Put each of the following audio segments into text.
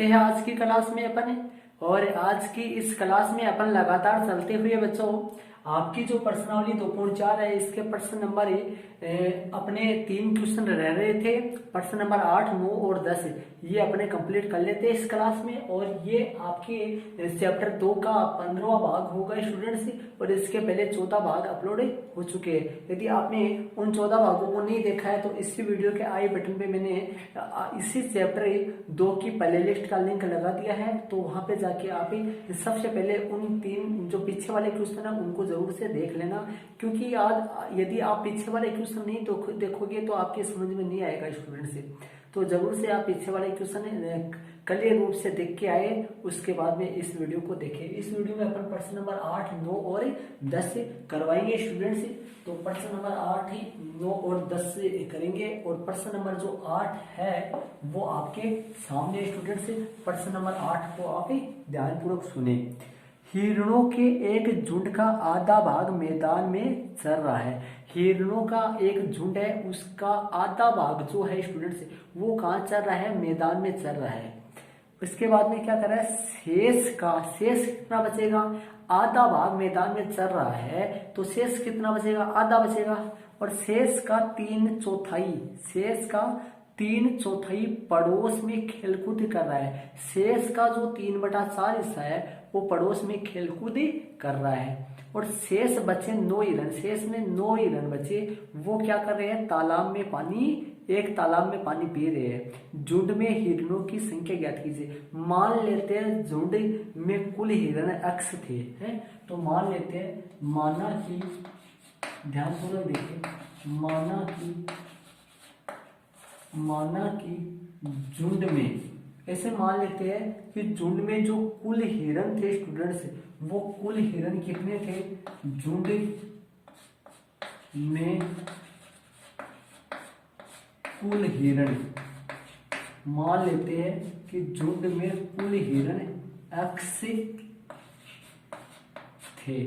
हैं आज की क्लास में अपन। और आज की इस क्लास में अपन लगातार चलते हुए बच्चों आपकी जो प्रश्नावली 2.4 है इसके प्रश्न नंबर अपने 3 क्वेश्चन रह रहे थे। प्रश्न नंबर 8, 9 और 10 ये अपने कंप्लीट कर लेते हैं इस क्लास में। और ये आपके चैप्टर 2 का 15वां भाग होगा स्टूडेंट्स। और इसके पहले 14 भाग अपलोड हो चुके हैं। यदि आपने उन 14 भागों को नहीं देखा है तो इसी वीडियो के आई बटन पे मैंने इसी चैप्टर 2 की प्ले लिस्ट का लिंक लगा दिया है, तो वहां पे जाके आप सबसे पहले उन 3 जो पीछे वाले क्वेश्चन है उनको जरूर से देख लेना। क्योंकि आज यदि आप पीछे वाले क्वेश्चन नहीं तो देखोगे तो आपके समझ में नहीं आएगा स्टूडेंट से। तो जरूर से आप पीछे वाले क्वेश्चन क्लियर रूप से देख के आए, उसके बाद में इस वीडियो को देखें। इस वीडियो में अपन प्रश्न नंबर 8, 9 और 10 करवाएंगे स्टूडेंट्स। तो प्रश्न नंबर 8, 9 और 10 करेंगे। और प्रश्न नंबर जो 8 है वो आपके सामने स्टूडेंट्स। प्रश्न नंबर 8 को आप ध्यानपूर्वक सुने। हिरणों के एक झुंड का आधा भाग मैदान में चर रहा है। हिरणों का एक झुंड है, उसका आधा भाग जो है स्टूडेंट्स वो कहाँ चल रहा है? मैदान में चल रहा है। उसके बाद में क्या कर रहा है? शेष कितना बचेगा? आधा भाग मैदान में चल रहा है तो शेष कितना बचेगा? आधा बचेगा। और शेष का 3/4 पड़ोस में खेलकूद कर रहा है। शेष का जो 3/4 हिस्सा है वो पड़ोस में खेलकूद कर रहा है। और शेष बचे 9 हिरण। शेष में 9 हिरण बचे, वो क्या कर रहे हैं? एक तालाब में पानी पी रहे हैं। झुंड में हिरणों की संख्या ज्ञात कीजिए। मान लेते हैं झुंड में कुल हिरण x थे, हैं? तो मान लेते हैं, माना कि ध्यानपूर्वक देखिए, माना कि झुंड में, ऐसे मान लेते हैं कि झुंड में जो कुल हिरण थे स्टूडेंट्स, वो कुल हिरण कितने थे? झुंड में कुल हिरण, मान लेते हैं कि झुंड में कुल हिरण x थे।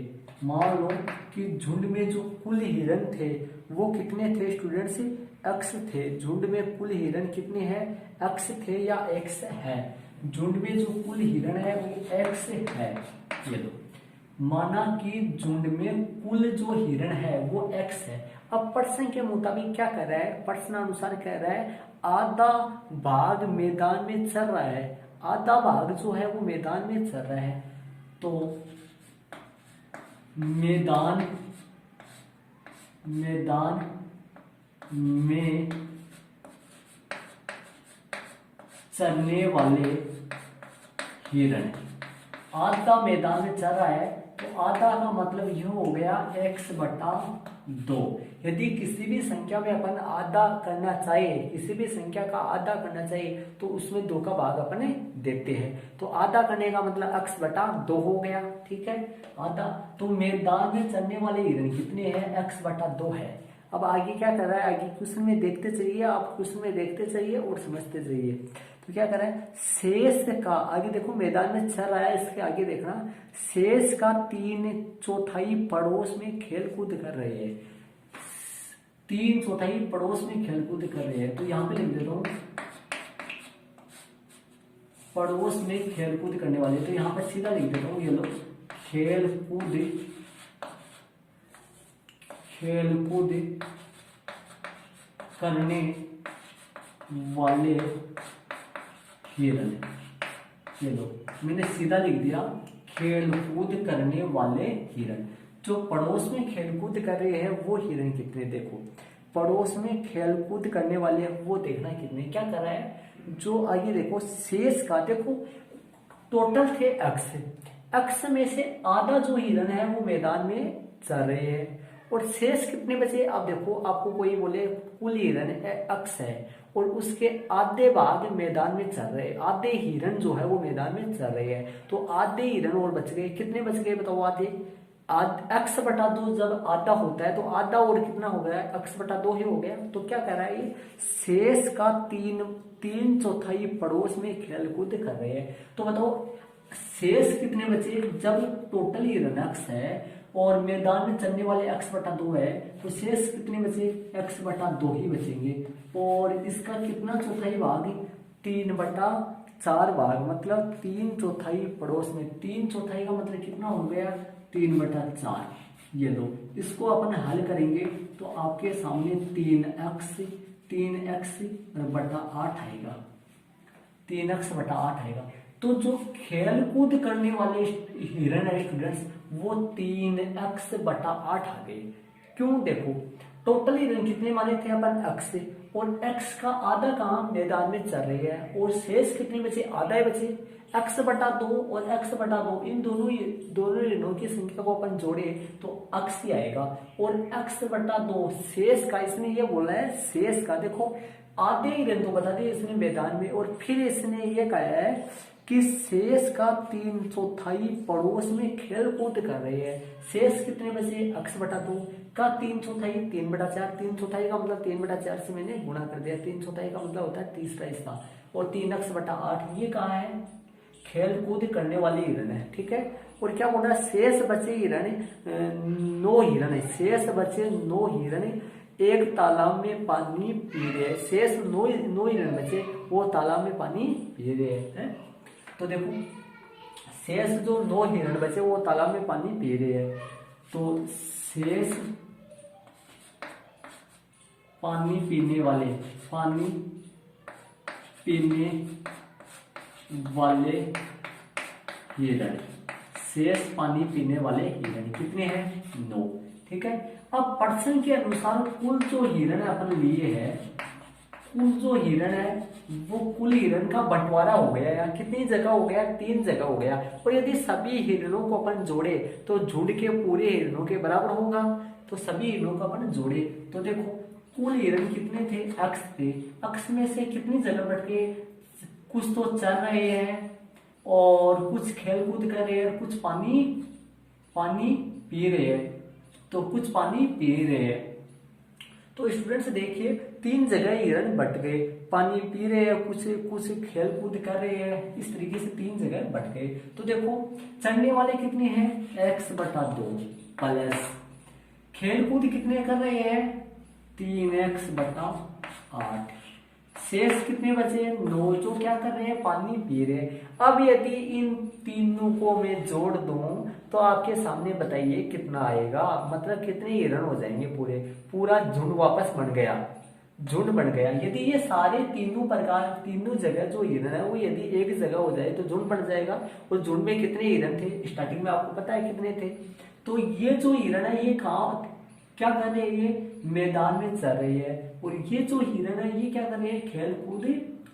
मान लो कि झुंड में जो कुल हिरण थे वो कितने थे स्टूडेंट्स? x थे। झुंड में कुल हिरण कितने हैं? x थे या x है? झुंड में जो कुल हिरण है वो x है। ये लो, माना कि झुंड में कुल जो हिरण है वो x है। अब प्रश्न के मुताबिक क्या कर रहा है? प्रश्नानुसार कह रहा है आधा भाग मैदान में चल रहा है। आधा भाग जो है वो मैदान में चल रहा है। तो मैदान में चरने वाले हिरण, आधा मैदान में चल रहा है तो आधा का मतलब यह हो गया x/2। यदि किसी भी संख्या में अपन आधा करना चाहिए, किसी भी संख्या का आधा करना चाहिए तो उसमें 2 का भाग अपने देते हैं। तो आधा करने का मतलब x/2 हो गया, ठीक है, आधा। तो मैदान में चलने वाले हिरण कितने हैं? x/2 है। अब आगे क्या कर रहा है? आगे क्वेश्चन में देखते चलिए, आप क्वेश्चन में देखते चलिए और समझते चलिए। तो क्या कर रहा है? शेष का, आगे देखो मैदान में चल रहा है, इसके आगे देखना, शेष का 3/4 पड़ोस में खेल कूद कर रहे हैं। 3/4 पड़ोस में खेल कूद कर रहे हैं। तो यहाँ पे लिख देता हूँ पड़ोस में खेल कूद करने वाले। तो यहाँ पर सीधा लिख देता हूँ, ये लो, खेल कूद करने वाले हिरण। ये लो, मैंने सीधा लिख दिया खेल कूद करने वाले हिरण। जो पड़ोस में खेलकूद कर रहे हैं वो हिरण कितने? देखो, पड़ोस में खेलकूद करने वाले वो देखना कितने। क्या कर रहा है? जो आगे देखो, शेष का देखो, टोटल थे x में से आधा जो हिरण है वो मैदान में चल रहे हैं। और शेष कितने बचे? आप देखो, आपको कोई बोले कुल हिरण x है और उसके आधे भाग मैदान में चल रहे हैं। आधे हिरण जो है वो मैदान में चल रहे हैं। तो आधे हिरण और बच गए। कितने बच गए बताओ? आधे x/2 जब आधा होता है तो आधा और कितना हो गया? x/2 ही हो गया। तो क्या कर रहा है ये? शेष का 3/4 पड़ोस में खेलकूद कर रहे हैं। तो बताओ शेष कितने बचे? जब टोटल हिरण x है और मैदान में चलने वाले x/2 है तो शेष कितने बचे? x/2 ही बचेंगे। और इसका कितना चौथाई भाग? 3/4 4 भाग मतलब 3/4 पड़ोस में। 3/4 का मतलब कितना हो गया 3/4। ये दो इसको अपन हल करेंगे तो आपके सामने 3x बटा 8 आएगा। 3x बटा 8 आएगा। तो जो खेल कूद करने वाले हिरन है स्टूडेंट्स वो 3x बटा 8 आ गए। क्यों, देखो टोटल हिरन कितने माने थे अपन x से, और x का आधा काम मैदान में चल रही है, और शेष कितने बचे, आधा ही बचे। x बटा 2 और x बटा 2 इन दोनों हिरनों की संख्या को अपन जोड़े तो x ही आएगा, और x बटा 2 शेष का, इसने ये बोला है शेष का। देखो आधे हिरन तो बता दिए इसने मैदान में, और फिर इसने ये कहा है कि शेष का 3/4 पड़ोस में खेल कूद कर रहे हैं। शेष कितने बचे, x बटा 2 का 3/4, 3/4। 3/4 का मतलब 3/4 से मैंने गुणा कर दिया। 3/4 का मतलब होता है तीसरा हिस्सा, और 3x बटा 8 ये कहाँ है, खेल कूद करने वाली हिरन है। ठीक है, और क्या बोल रहा है, शेष बचे हिरन 9 हिरन है। शेष बचे 9 हिरन एक तालाब में पानी पी रहे हैं। शेष 9 हिरन बचे वो तालाब में पानी पी रहे हैं। तो देखो शेष जो 9 हिरन बचे वो तालाब में पानी पी रहे हैं। तो शेष पानी पीने वाले हिरन, शेष पानी पीने वाले हिरन कितने हैं, 9। ठीक है, अब प्रश्न के अनुसार कुल जो हिरन अपन लिए है, कुल जो हिरन है वो कुल हिरन का बंटवारा हो गया यार। कितनी जगह हो गया, 3 जगह हो गया। और यदि सभी हिरनों को अपन जोड़े तो झुंड के पूरे हिरनों के बराबर होगा। तो सभी हिरनों को अपन जोड़े तो देखो कुल हिरन कितने थे, x थे। x में से कितनी जगह बट के, कुछ तो चल रहे हैं और कुछ खेल कूद कर रहे हैं, कुछ पानी पी रहे हैं। तो कुछ पानी पी रहे हैं। तो स्टूडेंट्स देखिए 3 जगह हिरन बट गए, पानी पी रहे हैं, कुछ खेल कूद कर रहे हैं। इस तरीके से 3 जगह बट गए। तो देखो चढ़ने वाले कितने हैं, x बटा 2 प्लस खेल कूद कितने कर रहे हैं, 3x बटा 8। शेष कितने बचे, 9 जो क्या कर रहे हैं, पानी पी रहे हैं। अब यदि इन तीनों को मैं जोड़ दूं तो आपके सामने बताइए कितना आएगा, मतलब कितने हिरन हो जाएंगे, पूरा झुंड वापस बन गया। यदि ये सारे तीनों जगह जो हिरन है वो यदि एक जगह हो जाए तो झुंड बन जाएगा। और झुंड में कितने हिरन थे, स्टार्टिंग में आपको पता है कितने थे। तो ये जो हिरन है ये क्या कर रहे हैं, ये मैदान में चल रही है। और ये जो हिरन है ये क्या कर रहे हैं, खेल कूद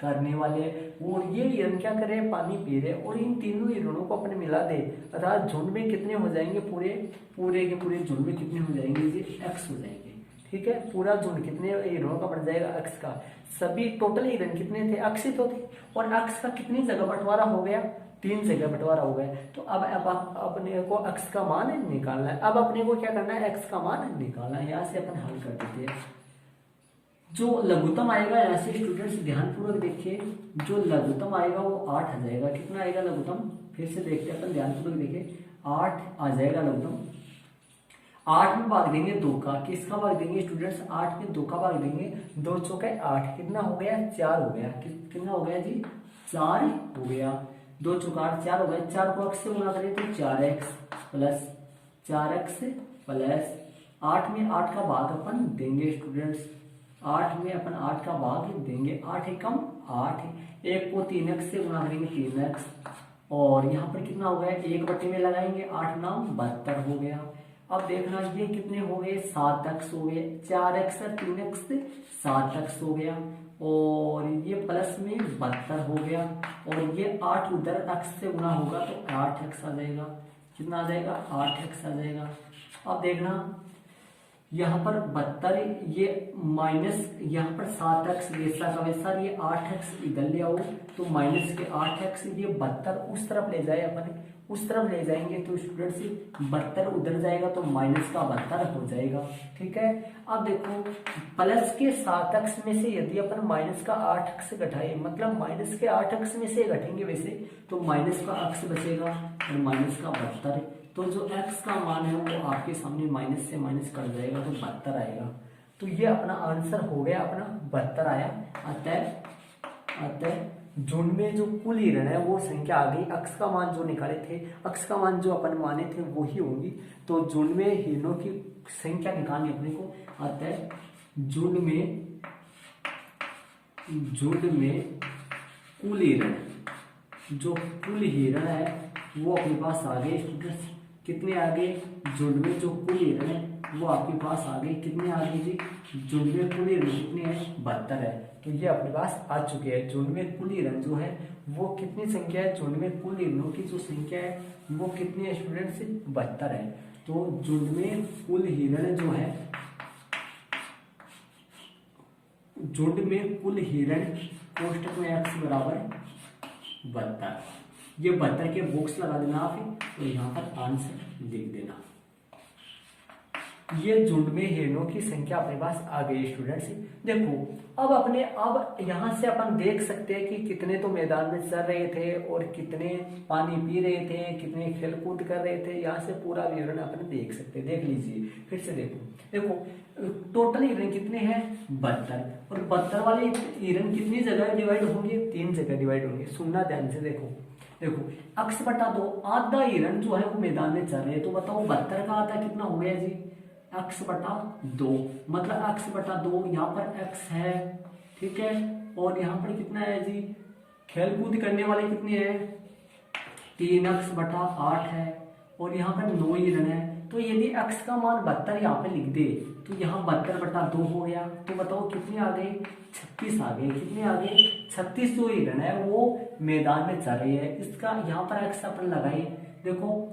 करने वाले हैं। और ये हिरन क्या कर रहे हैं, पानी पी रहे हैं। और इन तीनों हिरणों को अपने मिला दे अर्थात झुंड में कितने हो जाएंगे, पूरे के पूरे झुंड में कितने हो जाएंगे, ये x हो जाएंगे। ठीक है, पूरा झुंड कितने हिरणों का बन जाएगा, x का। सभी टोटल हिरन कितने थे, x ही तो थे। और x का कितनी जगह बंटवारा हो गया, 3 जगह बंटवारा हो गया। तो अब अपने को x का मान निकालना है। अब अपने को क्या करना है, x का मान निकालना है। यहाँ से अपन हल कर देते हैं। जो लघुत्तम आएगा, यहाँ से स्टूडेंट्स ध्यानपूर्वक देखिए, जो लघुत्तम आएगा वो 8 आ जाएगा। कितना आएगा लघुत्तम, फिर से देखते हैं अपन, ध्यानपूर्वक देखिए, 8 आ जाएगा लघुत्तम। 8 में भाग देंगे 2 का, किसका भाग देंगे स्टूडेंट्स, 8 में 2 का भाग देंगे, 2 चौके 8, कितना हो गया, 4 हो गया। कितना हो गया जी, 4 हो गया। 2 चौका 8, 4 हो गया। 4 को x से गुणा करें तो 4x प्लस 4x प्लस 8 में 8 का भाग अपन देंगे स्टूडेंट्स। 8 में अपन 8 का भाग देंगे, 8 एकम 8, 1 को 3x से गुणा करेंगे 3x, और यहाँ पर कितना हो गया, 1 बटे में लगाएंगे, 8 नाम 72 हो गया। अब देखना ये कितने हो गए, 7x हो गए। 4x और 3x से 7x हो गया, और ये प्लस में 72 हो गया। और ये 8 उधर x से गुणा होगा तो 8x आ जाएगा। कितना आ जाएगा, 8x आ जाएगा। अब देखना यहाँ पर 72, ये माइनस, यहाँ पर 7x वैसा का वैसा, ये 8x इधर ले आओ तो माइनस के 8x, ये 72 उस तरफ ले जाए, अपन उस तरफ ले जाएंगे तो स्टूडेंट्स 72 उधर जाएगा तो माइनस का 72 हो जाएगा। ठीक है, अब देखो प्लस के 7x में से यदि अपन माइनस का 8x घटाए, मतलब माइनस के 8x में से घटेंगे वैसे, तो माइनस का x बचेगा और माइनस का 72। तो जो x का मान है वो आपके सामने माइनस से माइनस कट जाएगा तो 72 आएगा। तो ये अपना आंसर हो गया, अपना 72 आया। अतः झुंड में जो कुल हिरण है वो संख्या आ गई, अक्स का मान जो निकाले थे, अक्स का मान जो अपन माने थे वो ही होंगी। तो झुंड में हिरणों की संख्या निकालनी अपने को आता है। झुंड में कुल हिरण, जो कुल हिरण है वो अपने पास आ गए स्टूडेंट्स। कितने आ गए? झुंड में जो कुल हिरण है वो आपके पास आ गए। कितने आ गए जी? झुंड में कुल हिरण कितने हैं? 72 है। तो ये अपने पास आ चुके हैं। झुंड में कुल हिरण जो है वो कितनी संख्या है? झुंड में कुल हिरणों की जो संख्या है वो कितनी है स्टूडेंट्स? 72 है। तो झुंड में कुल हिरण जो है, झुंड में कुल हिरण कोष्टक में x बराबर 72, ये 72 के बॉक्स लगा देना आप, तो यहाँ पर आंसर लिख देना। ये झुंड में हिरणों की संख्या अपने पास आ गई स्टूडेंट्स। देखो अब यहाँ से अपन देख सकते हैं कि कितने तो मैदान में चल रहे थे और कितने पानी पी रहे थे, कितने खेल कूद कर रहे थे। यहाँ से पूरा विवरण अपन देख सकते हैं। देख लीजिए फिर से। देखो टोटल हिरण कितने हैं? 72, और 72 वाले हिरण कितनी जगह डिवाइड होंगे? 3 जगह डिवाइड होंगे। सुनना ध्यान से। देखो अक्स बटा 2, आधा हिरण जो है वो मैदान में चल रहे हैं। तो बताओ 72 का आधा कितना हो गया जी? x बटा 2, मतलब x बटा 2, यहाँ पर x है, ठीक है, और यहाँ पर कितना है जी? खेल कूद करने वाले कितने हैं? 3x बटा 8 है, और यहाँ पर 9 हिरण है। तो यदि x का मान 72 यहाँ पे लिख दे तो यहाँ 72 बटा 2 हो गया। तो बताओ कितने आ गए? 36 आ गए। कितने आ गए? 36 जो हिरण है वो मैदान में चल रही है। इसका यहाँ पर x अपन लगाए। देखो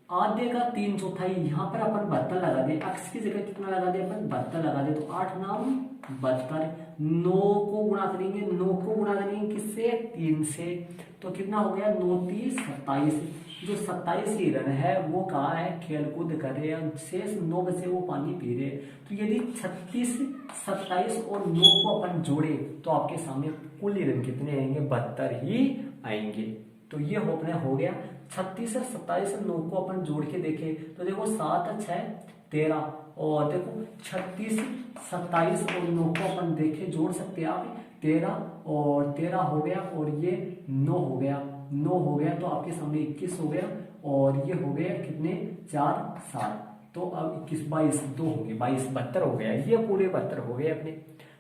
आधे का 3/4 यहाँ पर अपन 72 लगा दे, x की जगह कितना लगा दे अपन? 72 लगा दे। तो 8 नाम 72, 9 को गुणा करेंगे, 9 को गुणा करेंगे किससे? 3 से। तो कितना हो गया? 9 3 27। जो 27 हिरण है वो कहाँ है? खेल कूद कर रहे हैं। शेष 9 बचे वो पानी पी रहे हैं। तो यदि 36, 27 और 9 को अपन जोड़े तो आपके सामने कुल हिरण कितने आएंगे? 72 ही आएंगे। तो ये अपने हो गया। 36 और 27 और 9 को अपन जोड़ के देखें तो देखो 7 और 6 13, और देखो 36, 27 और 9 को अपन देखें जोड़ सकते हैं आप, 13 और 13 हो गया, और ये 9 हो गया, 9 हो गया तो आपके सामने 21 हो गया, और ये हो गया कितने? 4 7। तो अब 21 22 2 हो गए, 22 72 हो गया। ये पूरे 72 हो गए अपने।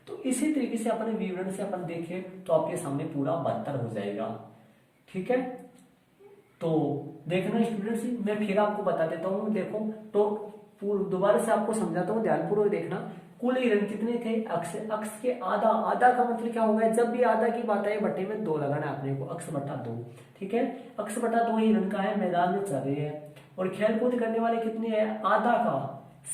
तो इसी तरीके से अपने विवरण से अपन देखें तो आपके सामने पूरा 72 हो जाएगा। ठीक है, तो देखना स्टूडेंट्स, मैं फिर आपको बता देता हूँ। देखो तो दोबारा से आपको समझाता हूँ, ध्यानपूर्वक देखना। कुल हिरण कितने थे? अक्स, अक्स के आधा, आधा का मतलब क्या होगा? जब भी आधा की बात आए बटे में 2 लगाना है अपने को, अक्स बटा 2। ठीक है, अक्स बटा 2 हिरण का है, मैदान में चल रहे हैं, और खेल कूद करने वाले कितने हैं? आधा का।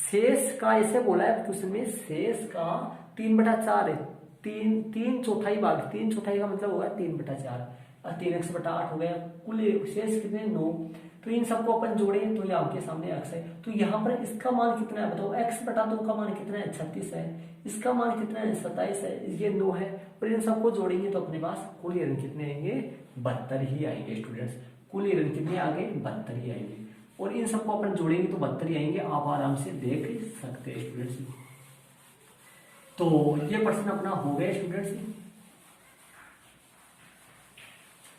शेष का ऐसे बोला है क्वेश्चन में, शेष का 3/4 है, 3/4 भाग, 3/4 का मतलब होगा 3/4, और 3x बटा 8 हो गया। कुल शेष कितने? 9। तो इन सबको अपन जोड़े तो ये आपके सामने x है। तो यहाँ पर इसका मान कितना है बताओ? x बटा 2 का मान कितना है? 36 है। इसका मान कितना है? 27 है। ये 9 है, और इन सबको जोड़ेंगे तो अपने पास कुल हिरण कितने आएंगे? 72 ही आएंगे स्टूडेंट्स। कुल हिरण कितने आ गए? 72 ही आएंगे, और इन सबको अपन जोड़ेंगे तो 72 ही आएंगे। आप आराम से देख सकते हैं स्टूडेंट्स। तो ये प्रश्न अपना हो गया स्टूडेंट्स।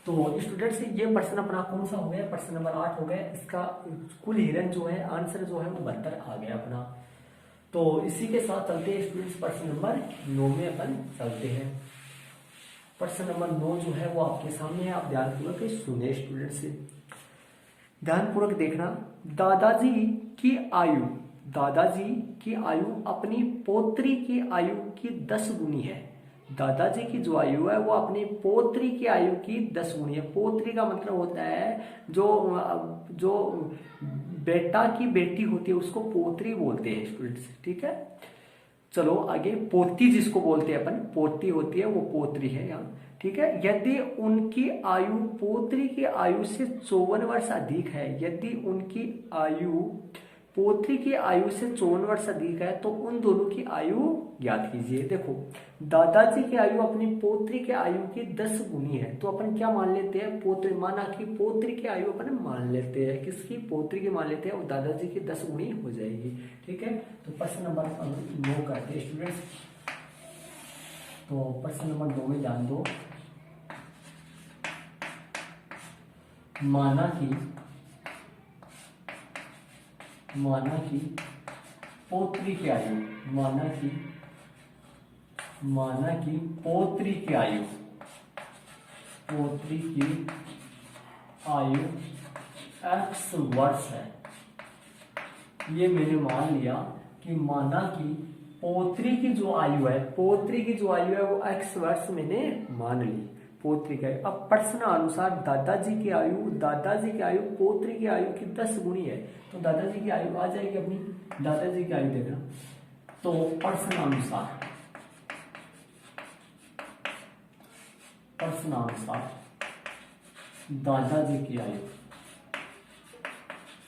तो स्टूडेंट्स ये प्रश्न अपना कौन सा हो गया? प्रश्न नंबर 8 हो गया। इसका कुल हिरण जो है, आंसर जो है वो 72 आ गया अपना। तो इसी के साथ चलते हैं स्टूडेंट्स, प्रश्न नंबर 9 में अपन चलते हैं। प्रश्न नंबर 9 जो है वो आपके सामने है, आप ध्यानपूर्वक सुने स्टूडेंट्स, ध्यानपूर्वक देखना। दादाजी की आयु, दादाजी की आयु अपनी पोत्री की आयु की 10 गुनी है। दादाजी की जो आयु है वो अपनी पोत्री की आयु की 10 गुनी है। पोत्री का मतलब होता है जो बेटा की बेटी होती है उसको पोत्री बोलते हैं स्टूडेंट्स। ठीक है, चलो आगे। पोती जिसको बोलते हैं अपन, पोती होती है वो पोत्री है यहाँ। ठीक है, यदि उनकी आयु पोत्री की आयु से 54 वर्ष अधिक है, यदि उनकी आयु पोत्री की आयु से 54 वर्ष अधिक है तो उन दोनों की आयु ज्ञात कीजिए। देखो दादाजी की आयु अपनी पोत्री की आयु की 10 गुनी है, तो अपन क्या मान लेते हैं? पोत्री, माना कि पोत्री की आयु अपन मान लेते हैं, किसकी? पोत्री की मान लेते हैं, और दादाजी की 10 गुनी हो जाएगी। ठीक है, तो प्रश्न नंबर 9 करते हैं स्टूडेंट्स। तो प्रश्न नंबर 2 में ध्यान दो। माना कि पौत्री की आयु, माना कि पौत्री की आयु x वर्ष है। ये मैंने मान लिया कि माना कि पौत्री की जो आयु है वो x वर्ष मैंने मान ली, पौत्री की आयु। अब प्रश्न अनुसार दादाजी की आयु पौत्री की आयु की 10 गुनी है, तो दादाजी की आयु आ जाएगी अपनी। दादाजी की आयु देखना, तो प्रश्न अनुसार दादाजी की आयु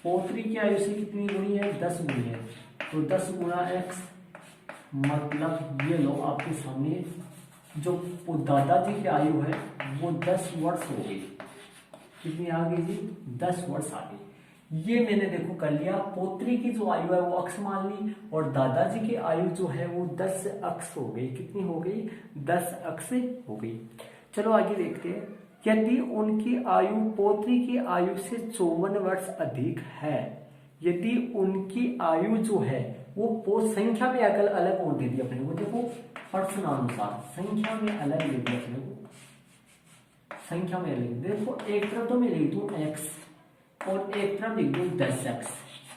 पौत्री की आयु से कितनी गुनी है? 10 गुनी है, तो 10 गुना x, मतलब ये लो आपके सामने जो दादाजी की आयु है वो 10 वर्ष हो गई। कितनी आ गई जी? 10 वर्ष आ गई। ये मैंने देखो कर लिया, पौत्री की जो आयु है वो अक्ष मान ली, और दादाजी की आयु जो है वो 10 अक्ष हो गई। कितनी हो गई? 10 अक्ष हो गई। चलो आगे देखते हैं। यदि उनकी आयु पौत्री की आयु से 54 वर्ष अधिक है, यदि उनकी आयु जो है वो संख्या में अलग अलग और दे दी अपने को। देखो प्रश्नानुसार संख्या में अलग दे दी अपने को, संख्या में अलग। देखो एक तरफ तो मैं लिख दूं x और एक तरफ लिख दूं 10x।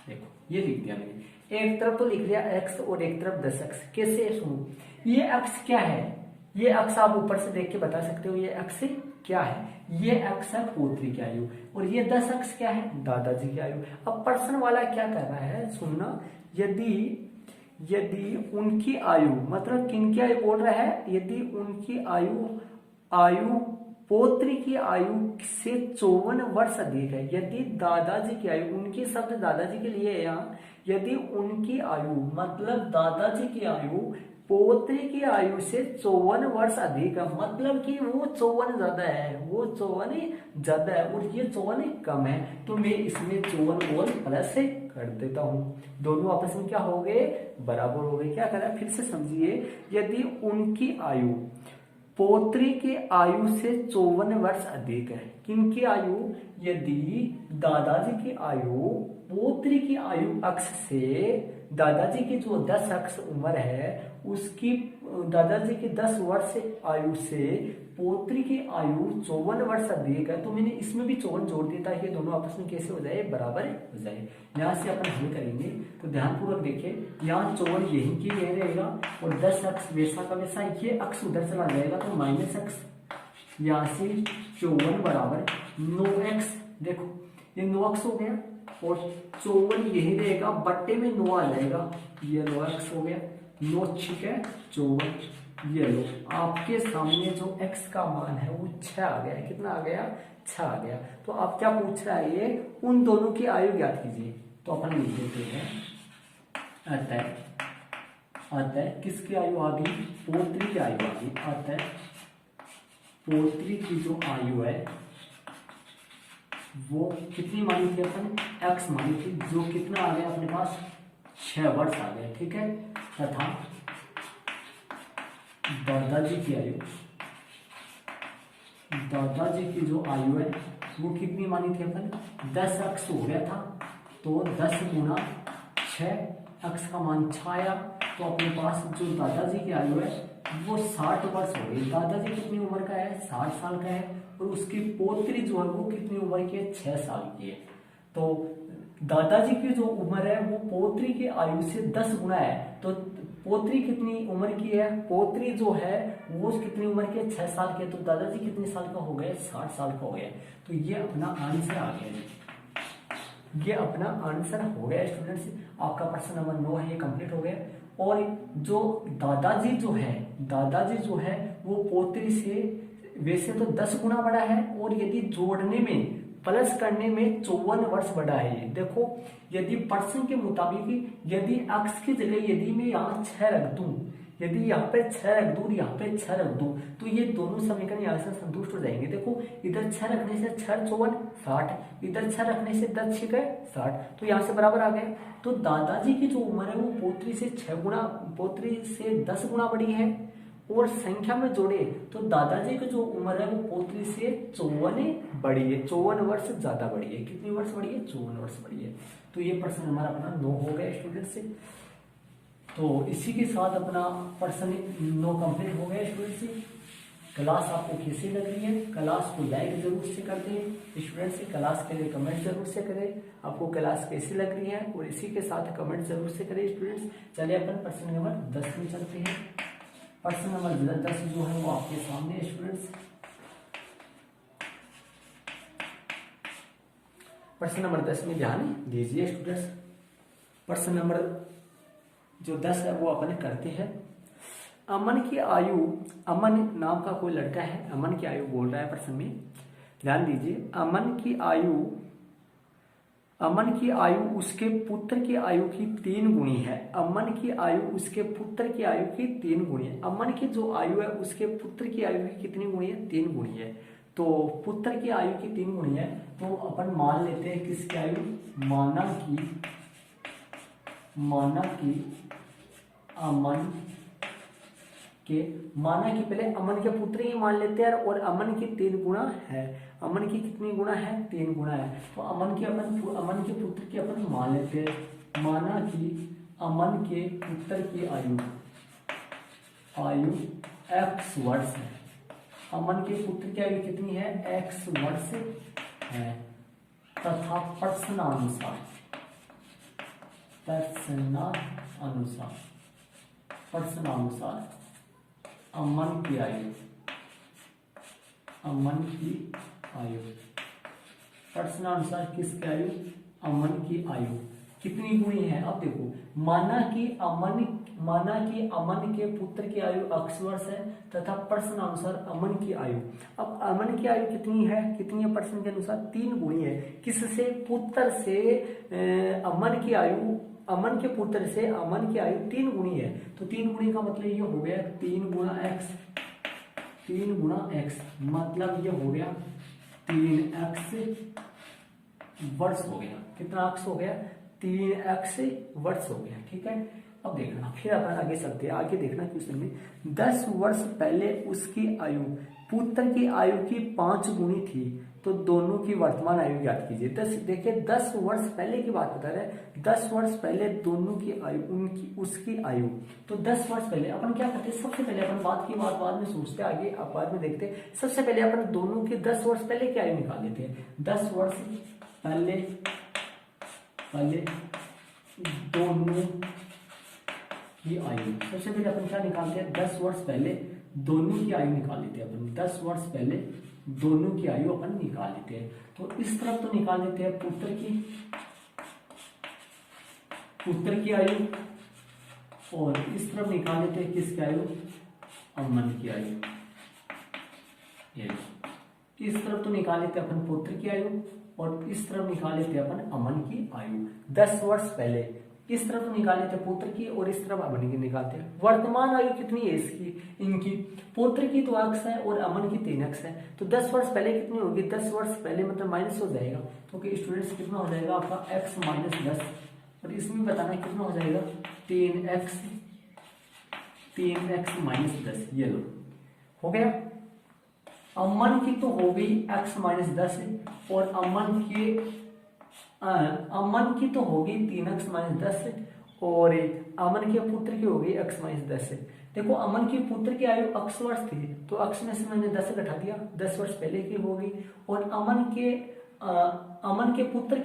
देखो ये लिख दिया मैंने, एक तरफ तो लिख लिया x और एक तरफ 10x। कैसे? सुनो, ये x क्या है? ये x आप ऊपर से देख के बता सकते हो ये x क्या है। ये x है पौत्री की आयु, और ये 10x क्या है? दादाजी की आयु। अब प्रश्न वाला क्या कर रहा है, सुनना, यदि उनकी आयु, मतलब किनकी आयु बोल रहा है? यदि उनकी आयु पौत्री की आयु से 54 वर्ष अधिक है, यदि दादाजी की आयु, उनकी शब्द दादाजी के लिए है यहाँ, यदि उनकी आयु मतलब दादाजी की आयु पौत्री की आयु से 54 वर्ष अधिक है, मतलब कि वो 54 ज्यादा है, वो 54 ज्यादा है और ये 54 कम है, तो मैं इसमें 54 और प्लस कर देता हूँ। दोनों आपस में क्या हो गए? बराबर हो गए। क्या करा फिर से समझिए, यदि उनकी आयु पौत्री की आयु से 54 वर्ष अधिक है, किनकी आयु? यदि दादाजी की आयु पौत्री की आयु अक्ष से, दादाजी की जो 10 अक्ष उम्र है उसकी, दादाजी की 10 वर्ष आयु से पौत्री की आयु 54 वर्ष अधिक है, तो मैंने इसमें भी 54 जोड़ दिया ताकि दोनों आपस में कैसे हो जाए? बराबर हो जाए। यहाँ से अपन हल करेंगे, तो ध्यानपूर्वक देखिए, यहाँ 54 यही की यही रहेगा और 10 अक्ष वैसा का वैसा, ये अक्ष उधर चला जाएगा तो माइनस अक्ष, यहाँ से 54 बराबर 9x। देखो ये 9x हो गया और 54 यही रहेगा, बट्टे में 9 आ जाएगा, ये 9x हो गया। 9 ठीक है 54, ये लो आपके सामने जो x का मान है वो 6 आ गया। कितना आ गया? 6 आ गया। तो आप क्या पूछ रहा है? ये उन दोनों की आयु ज्ञात कीजिए, तो अपन लिख देते हैं अतः किसकी आयु आ गई? पौत्री की आयु आ गई। अतः पौत्री की जो आयु है वो कितनी मानी थी अपन? x मानी थी, जो कितना आ गया अपने पास? 6 वर्ष आ गया। ठीक है, तथा दादाजी की जो आयु है वो कितनी मानी थी अपन? 10 अक्ष हो गया था, तो 10 गुना 6, अक्ष का मान 6 आया, तो अपने पास जो दादाजी की आयु है वो 60 वर्ष हो गई। दादाजी कितनी उम्र का है? 60 साल का है, और उसकी पौत्री जो है वो कितनी उम्र की है? 6 साल की है। तो दादाजी की जो उम्र है वो पौत्री की आयु से 10 गुना है, तो पौत्री कितनी उम्र की है? पौत्री जो है वो कितनी उम्र की है? 6 साल की है, तो दादाजी कितने साल का हो गए? 60 साल का हो गया। तो ये अपना आंसर आ गया, ये अपना आंसर हो गया स्टूडेंट्स। आपका प्रश्न नंबर 9 है, ये कंप्लीट हो गया। और जो दादाजी जो है वो पौत्री से वैसे तो 10 गुना बड़ा है, और यदि जोड़ने में प्लस करने में 54 वर्ष बड़ा है। ये देखो, यदि प्रश्न के मुताबिक यदि अक्ष की जगह यदि मैं यहाँ 6 रख दूं, यदि यहाँ पे 6 रख दूं, यहाँ पे 6 रख दूं, तो ये दोनों समीकरण यहाँ से संतुष्ट हो जाएंगे। देखो इधर 6 रखने से 6 54 60, इधर 6 रखने से 10 6 60, तो यहाँ से बराबर आ गए। तो दादाजी की जो उम्र है वो पौत्री से 10 गुना बड़ी है, और संख्या में जोड़े तो दादाजी की जो उम्र है वो पोतली से 54 बड़ी है, 54 वर्ष ज्यादा बड़ी है। कितनी वर्ष बड़ी है? 54 वर्ष बड़ी है। तो ये प्रश्न हमारा अपना 9 हो गया स्टूडेंट से। तो इसी के साथ अपना प्रश्न 9 कंप्लीट हो गया स्टूडेंट से। क्लास आपको कैसी लग रही है? क्लास को लाइक जरूर से कर दें स्टूडेंट से, क्लास के लिए कमेंट जरूर से करें आपको क्लास कैसी लग रही है, और इसी के साथ कमेंट जरूर से करें स्टूडेंट्स। चलिए अपन प्रश्न नंबर 10 में चलते हैं। प्रश्न नंबर 10 जो है वो आपके सामने है स्टूडेंट्स। प्रश्न नंबर 10 में ध्यान दीजिए स्टूडेंट्स। प्रश्न नंबर जो 10 है वो अपन करते हैं। अमन की आयु, अमन नाम का कोई लड़का है, अमन की आयु बोल रहा है प्रश्न में, ध्यान दीजिए। अमन की आयु उसके पुत्र की आयु की 3 गुणी है। अमन की आयु उसके पुत्र की आयु की 3 गुणी है। अमन की जो आयु है उसके पुत्र की आयु की कितनी गुणी है? 3 गुणी है। तो पुत्र की आयु की 3 गुणी है, तो अपन मान लेते हैं किसकी आयु? माना माना कि पहले अमन के पुत्र ही मान लेते हैं, और अमन की 3 गुणा है। अमन की कितनी गुणा है? 3 गुणा है। तो अमन के पुत्र की अपन मान लेते हैं। माना कि अमन के पुत्र की आयु x वर्ष है। अमन के पुत्र की आयु कितनी है? x वर्ष है, तथा प्रश्नानुसार अमन की आयु प्रश्नानुसार किसकी आयु? अमन की आयु कितनी गुणी है? अब देखो, माना कि अमन के पुत्र की आयु x वर्ष है तथा प्रश्नानुसार अमन की आयु। अब अमन की आयु कितनी है? प्रश्न के अनुसार 3 गुणी है। किससे? पुत्र से अमन के पुत्र से अमन की आयु 3 गुणी है। तो 3 गुणी का मतलब ये हो गया 3 गुणा x, मतलब ये हो गया 3x वर्ष हो गया। कितना x हो गया? 3x वर्ष हो गया। ठीक है, अब देखना फिर अपन आगे चलते हैं। आगे देखना क्वेश्चन में 10 वर्ष पहले उसकी आयु पुत्र की आयु की 5 गुणी थी, तो दोनों की वर्तमान आयु ज्ञात कीजिए। देखिए 10 वर्ष पहले की बात बता रहे हैं। 10 वर्ष पहले दोनों की आयु, उसकी आयु। तो 10 वर्ष पहले अपन क्या करते हैं? सबसे पहले अपन बात बाद में सोचते हैं, आगे अब बाद में देखते हैं। सबसे पहले अपन दोनों की 10 वर्ष पहले की आयु निकाल लेते हैं। 10 वर्ष पहले दोनों की आयु, सबसे पहले अपन क्या निकालते हैं? 10 वर्ष पहले दोनों की आयु निकाल लेते हैं अपन। 10 वर्ष पहले दोनों की आयु अपन निकाल लेते हैं। तो इस तरफ तो निकाल लेते हैं पुत्र की आयु, और इस तरफ निकाल लेते हैं किसकी आयु? अमन की आयु। इस तरफ तो निकाल लेते हैं अपन पुत्र की आयु, और इस तरफ निकाल लेते हैं अपन अमन की आयु। 10 वर्ष पहले इस तरफ तो निकाल लेते हैं पुत्र की, और इस तरफ अमन की निकालते हैं। वर्तमान आयु कितनी है इनकी? पुत्र की तो x है और अमन की 3x है। तो 10 वर्ष पहले कितनी होगी? 10 वर्ष पहले मतलब माइनस हो जाएगा, तो स्टूडेंट्स कितना हो जाएगा आपका? x - 10, और इसमें बताना कितना हो जाएगा? 3x - 10। ये लो हो गया। अमन की तो हो गई x - 10, और अमन की तो होगी 3x - 10, और अमन के पुत्र की होगी x - 10। देखो अमन की पुत्र की आयु x वर्ष थी, तो x में से मैंने 10 घटा दिया, 10 वर्ष पहले की होगी। और अमन के पुत्र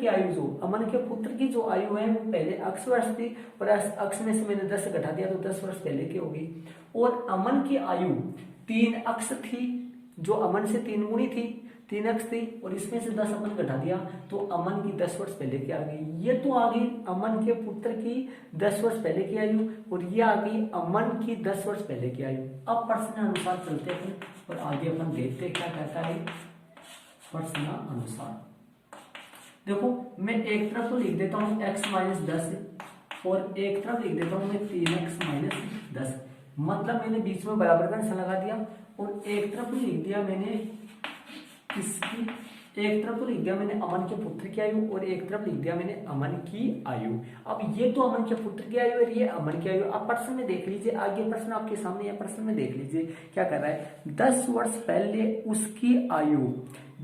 की जो आयु है वो पहले x वर्ष थी, और x में से मैंने 10 घटा दिया, तो 10 वर्ष पहले की होगी। और अमन की आयु 3x थी, जो अमन से 3 गुणी थी, 3x थी, और इसमें से 10 अपन घटा दिया, तो अमन की 10 वर्ष पहले की आ गई। ये तो आ गई अमन के पुत्र की 10 वर्ष पहले की आयु, और ये आ गई अमन की 10 वर्ष पहले की आयु। अब प्रश्न अनुसार चलते हैं और आगे अपन देखते हैं क्या कहता है प्रश्न अनुसार। देखो मैं एक तरफ तो लिख देता हूँ x - 10, और एक तरफ लिख देता हूँ मैं 3x - 10, मतलब मैंने बीच में बराबर का निशान लगा दिया, और एक तरफ लिख दिया मैंने इसकी एक तरफ तो लिख दिया मैंने अमन के पुत्र की आयु और एक तरफ लिख दिया मैंने अमन की आयु। अब ये तो अमन के पुत्र की आयु और ये अमन की आयु। अब प्रश्न में देख लीजिए, आगे प्रश्न आपके सामने है, प्रश्न में देख लीजिए क्या कर रहा है। 10 वर्ष पहले उसकी आयु,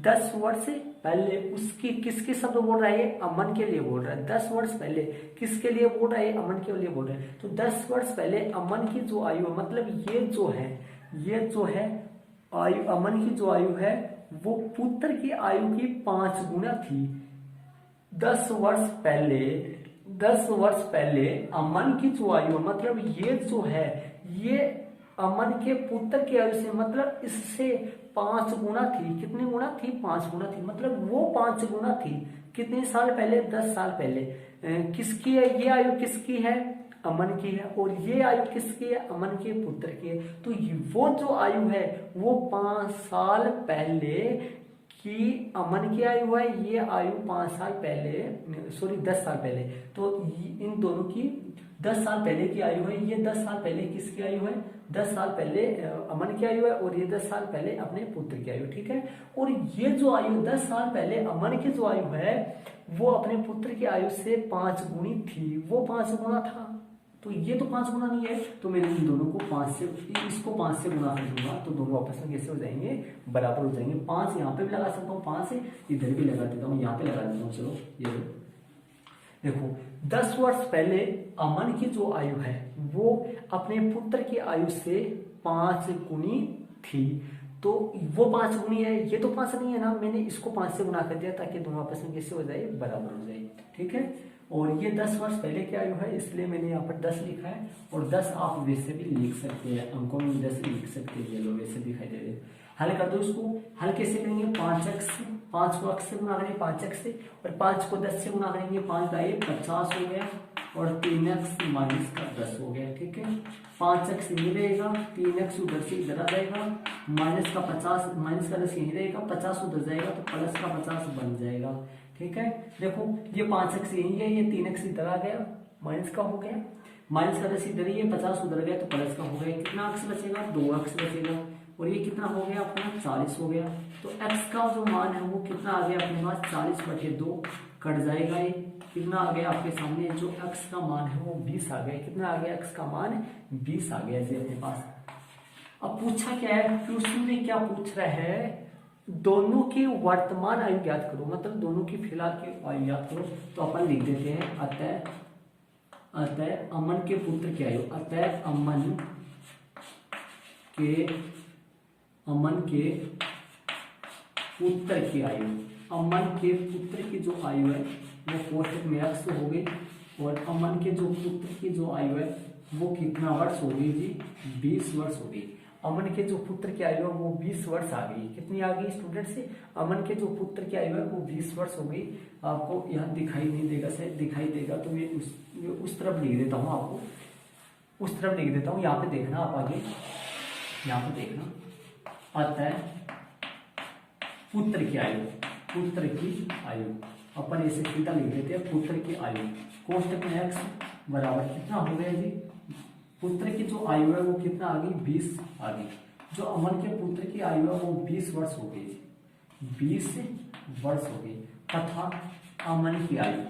10 वर्ष पहले उसकी, किसके शब्द बोल रहा है ये, अमन के लिए बोल रहा है। 10 वर्ष पहले किसके लिए बोल रहा है, अमन के लिए बोल रहा है। तो 10 वर्ष पहले अमन की जो आयु, मतलब ये जो है आयु, अमन की जो आयु है वो पुत्र की आयु की 5 गुना थी। 10 वर्ष पहले, 10 वर्ष पहले अमन की जो आयु, मतलब ये जो है ये अमन के पुत्र की आयु से, मतलब इससे 5 गुना थी। कितनी गुना थी, 5 गुना थी। मतलब वो 5 गुना थी कितने साल पहले, 10 साल पहले। किसकी है ये आयु, किसकी है, अमन की है, और ये आयु किसकी है, अमन के पुत्र की है। तो वो जो आयु है वो 5 साल पहले की अमन की आयु है, ये आयु 5 साल पहले, सॉरी 10 साल पहले। तो इन दोनों की 10 साल पहले की आयु है। ये 10 साल पहले किसकी आयु है, 10 साल पहले अमन की आयु है, और ये 10 साल पहले अपने पुत्र की आयु, ठीक है। और ये जो आयु 10 साल पहले अमन की जो आयु है वो अपने पुत्र की आयु से 5 गुनी थी, वो 5 गुना था। तो ये तो 5 गुना नहीं है, तो मैं इन दोनों को 5 से, इसको 5 से गुना कर दूंगा तो दोनों आपस में कैसे हो जाएंगे, बराबर हो जाएंगे। 5 यहाँ पे भी लगा सकता हूँ, 5 इधर भी लगा देता हूँ, यहाँ पे लगा देता हूँ। चलो ये देखो 10 वर्ष पहले अमन की जो आयु है वो अपने पुत्र की आयु से 5 गुनी थी। तो वो 5 गुनी है, ये तो 5 नहीं है ना, मैंने इसको 5 से गुना कर दिया ताकि दोनों आपस में कैसे हो जाए, बराबर हो जाए, ठीक है। और ये 10 वर्ष पहले की आयु है, इसलिए मैंने यहाँ पर 10 लिखा है। और 10 आप वैसे भी लिख सकते हैं, अंकों में 10 लिख सकते हैं, ये लो वैसे दिखाई दे रहे हैं। हल कर दो इसको, हल कैसे करेंगे, 5x, 5 को x से गुना करेंगे 5x से, और 5 को 10 से गुना करेंगे, 5 का 50 हो गया, और 3x माइनस का 10 हो गया, ठीक है। 5x यही रहेगा, 3x उधर से इधर आ जाएगा, माइनस का 50, माइनस का 10 यही रहेगा, 50 उधर जाएगा तो प्लस का 50 बन जाएगा, ठीक है। देखो ये 5x यही है, ये 3x इधर आ गया, माइनस का हो गया, माइनस का 10 इधर ही है, 50 उधर गया तो प्लस का हो गया। कितना x बचेगा, 2x बचेगा, और ये कितना हो गया अपना 40 हो गया। तो x का जो मान है वो कितना आ गया अपने पास, 40/2 कट जाएगा, ये कितना आ गया आपके सामने, जो x का मान है वो 20 आ गया। कितना आ गया, x का मान 20 आ गया जी अपने पास। अब पूछा क्या है, क्वेश्चन में क्या पूछ रहा है, दोनों की वर्तमान आयु ज्ञात करो, मतलब दोनों की फिलहाल की आयु ज्ञात करो। तो अपन लिख देते हैं अतः अमन के पुत्र की आयु, अतः अमन के पुत्र की आयु, अमन के पुत्र की जो आयु है वो कोष्टक में x हो गई, और अमन के जो पुत्र की जो आयु है वो कितना वर्ष हो गई जी, 20 वर्ष हो गई। अमन के जो पुत्र की आयु है वो 20 वर्ष आ गई। कितनी आ गई स्टूडेंट से, अमन के जो पुत्र की आयु है वो 20 वर्ष हो गई। आपको यहाँ दिखाई नहीं देगा, शायद दिखाई देगा तो मैं उस तरफ लिख देता हूँ, आपको उस तरफ लिख देता हूँ, यहाँ पे देखना आप आगे, यहाँ पे देखना। अतः पुत्र की आयु, पुत्र की आयु अपन ऐसे सीधा लिख देते हैं, पुत्र की आयु कोष्टक में x बराबर कितना हो गया जी, पुत्र की जो आयु है वो कितना आ गई, 20 आ गई। जो अमन के पुत्र की आयु है वो 20 वर्ष हो गई, 20 वर्ष हो गई। तथा अमन की आयु,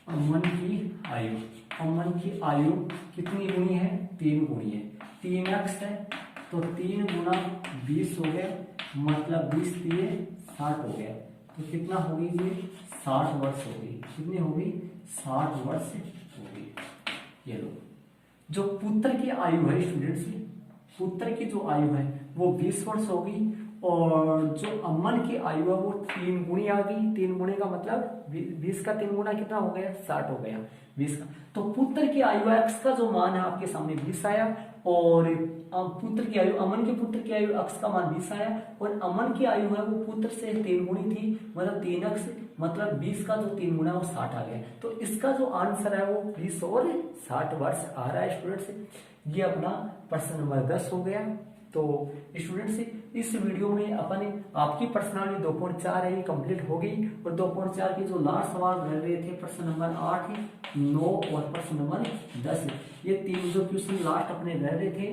अमन की आयु, अमन की आयु कितनी गुनी है, 3 गुनी है। 3x है तो 3 गुना 20 हो गया, मतलब 20 दिए 60 हो गया। तो कितना हो गई जी, 60 वर्ष हो गई। कितनी हो गई, 60 वर्ष हो गई। ये लो, जो पुत्र की आयु है स्टूडेंट्स, पुत्र की जो आयु है वो 20 वर्ष हो गई, और जो अमन की आयु है वो 3 गुनी आ गई। 3 गुने का मतलब 20 का 3 गुना कितना हो गया, 60 हो गया 20 का। तो पुत्र की आयु x का जो मान है आपके सामने 20 आया, और पुत्र की आयु, अमन के पुत्र की आयु x का मान 20 आया, और अमन की आयु है वो पुत्र से 3 गुनी थी, मतलब 3x, मतलब 20 का जो 3 गुना वो 60 आ गया। तो इसका जो आंसर है वो 20 और 60 वर्ष आ रहा है स्टूडेंट्स। ये अपना प्रश्न नंबर 10 हो गया। तो स्टूडेंट्स इस वीडियो में अपन आपकी पर्सनालिटी 2.4 है ये कंप्लीट हो गई, और 2.4 के जो लास्ट सवाल रह रहे थे प्रश्न नंबर 8, 9 और प्रश्न नंबर 10, ये 3 जो क्वेश्चन लास्ट अपने रह रहे थे,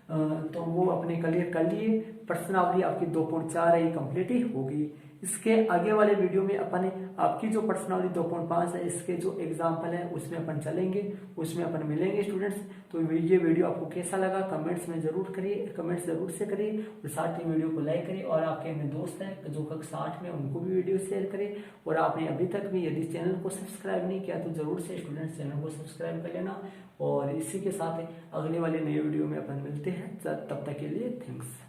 तो वो अपने क्लियर कर लिए। प्रश्नावली आपकी 2.4 है, ये कंप्लीट ही होगी। इसके आगे वाले वीडियो में अपन आपकी जो प्रश्नावली 2.5 है इसके जो एग्जाम्पल है उसमें अपन चलेंगे, उसमें अपन मिलेंगे स्टूडेंट्स। तो ये वीडियो आपको कैसा लगा कमेंट्स में जरूर करिए, कमेंट्स जरूर से करिए, और साथ ही वीडियो को लाइक करिए, और आपके में दोस्त हैं जो कक्षा 8 में उनको भी वीडियो शेयर करिए। और आपने अभी तक भी यदि चैनल को सब्सक्राइब नहीं किया तो जरूर से स्टूडेंट्स चैनल को सब्सक्राइब कर लेना। और इसी के साथ अगले वाले नए वीडियो में अपन मिलते हैं, तब तक के लिए थैंक्स।